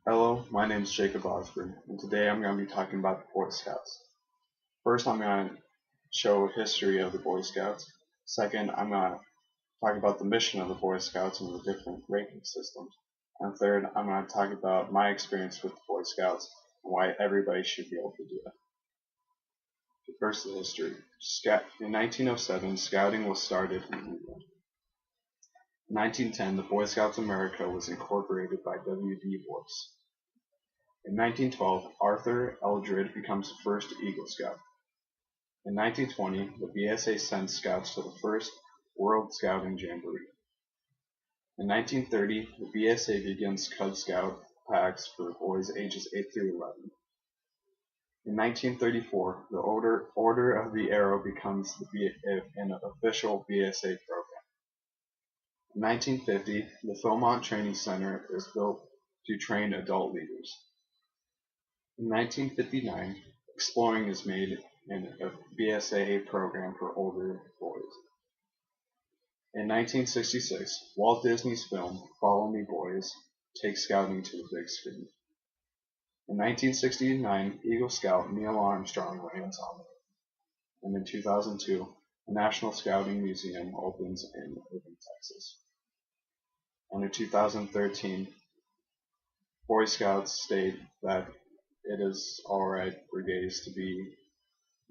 Hello, my name is Jacob Osborne, and today I'm going to be talking about the Boy Scouts. First, I'm going to show history of the Boy Scouts. Second, I'm going to talk about the mission of the Boy Scouts and the different ranking systems. And third, I'm going to talk about my experience with the Boy Scouts and why everybody should be able to do it. First, the history. In 1907, Scouting was started in England. In 1910, the Boy Scouts of America was incorporated by W.D. Boyce. In 1912, Arthur Eldred becomes the first Eagle Scout. In 1920, the BSA sends scouts to the first World Scouting Jamboree. In 1930, the BSA begins Cub Scout packs for boys ages 8 through 11. In 1934, the Order of the Arrow becomes an official BSA program. In 1950, the Philmont Training Center is built to train adult leaders. In 1959, exploring is made in a BSAA program for older boys. In 1966, Walt Disney's film Follow Me Boys takes scouting to the big screen. In 1969, Eagle Scout Neil Armstrong lands on it. And in 2002, the National Scouting Museum opens in Irving, Texas. And in 2013, Boy Scouts state that it is alright for gays to be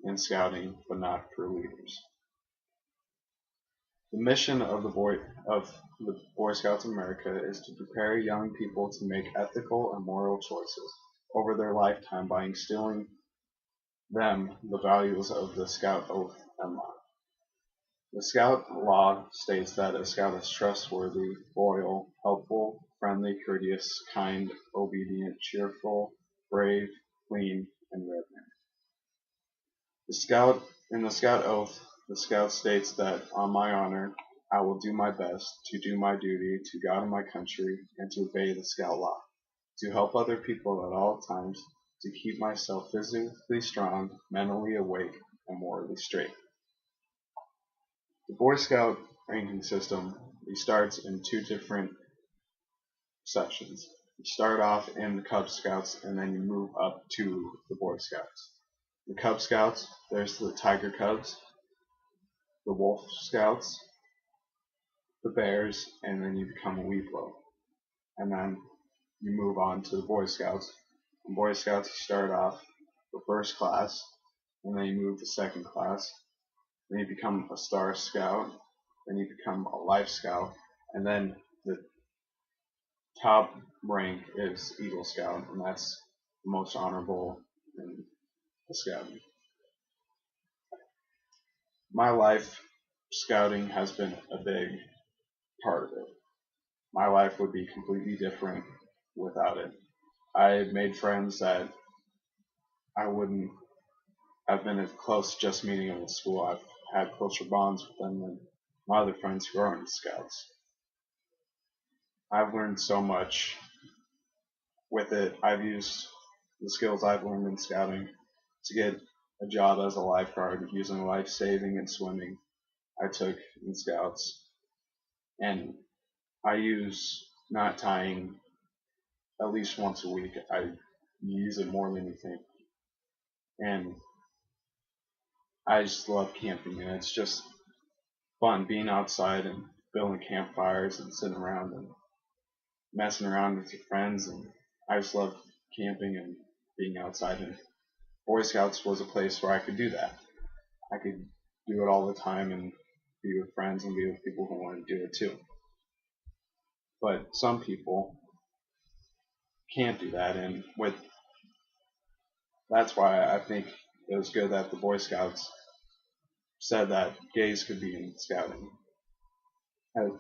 in scouting, but not for leaders. The mission of the Boy Scouts of America is to prepare young people to make ethical and moral choices over their lifetime by instilling them the values of the Scout Oath and Law. The Scout Law states that a Scout is trustworthy, loyal, helpful, friendly, courteous, kind, obedient, cheerful, brave, clean, and reverent. In the Scout Oath, the Scout states that, on my honor, I will do my best to do my duty to God and my country and to obey the Scout Law, to help other people at all times, to keep myself physically strong, mentally awake, and morally straight. The Boy Scout ranking system starts in two different sections. You start off in the Cub Scouts and then you move up to the Boy Scouts. The Cub Scouts, there's the Tiger Cubs, the Wolf Scouts, the Bears, and then you become a Weeblo. And then you move on to the Boy Scouts. In Boy Scouts, you start off the first class, and then you move to second class. Then you become a Star Scout, then you become a Life Scout, and then the top rank is Eagle Scout, and that's the most honorable in the scouting. My life, scouting has been a big part of it. My life would be completely different without it. I made friends that I wouldn't have been as close just meeting them at school. I've had closer bonds with them than my other friends who aren't scouts. I've learned so much with it. I've used the skills I've learned in scouting to get a job as a lifeguard using life saving and swimming I took in scouts. And I use knot tying at least once a week. I use it more than you think. And I just love camping, and it's just fun being outside and building campfires and sitting around and messing around with your friends. And I just love camping and being outside. And Boy Scouts was a place where I could do that. I could do it all the time and be with friends and be with people who want to do it too. But some people can't do that, and that's why I think it was good that the Boy Scouts said that gays could be in scouting,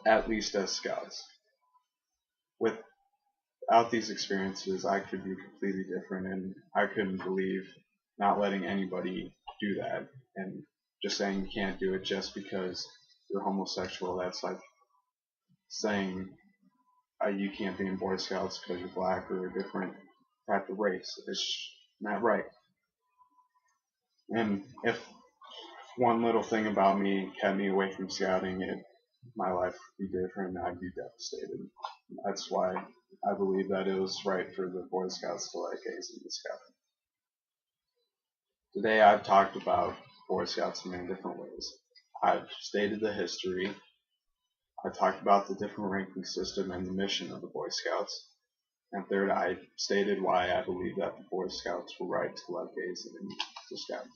at least as scouts. Without these experiences, I could be completely different, and I couldn't believe not letting anybody do that and just saying you can't do it just because you're homosexual. That's like saying you can't be in Boy Scouts because you're black or a different type of race. It's not right. And if one little thing about me kept me away from scouting, my life would be different and I'd be devastated. That's why I believe that it was right for the Boy Scouts to let gays into Scouting. Today I've talked about Boy Scouts in many different ways. I've stated the history. I talked about the different ranking system and the mission of the Boy Scouts. And third, I stated why I believe that the Boy Scouts were right to let gays into Scouting.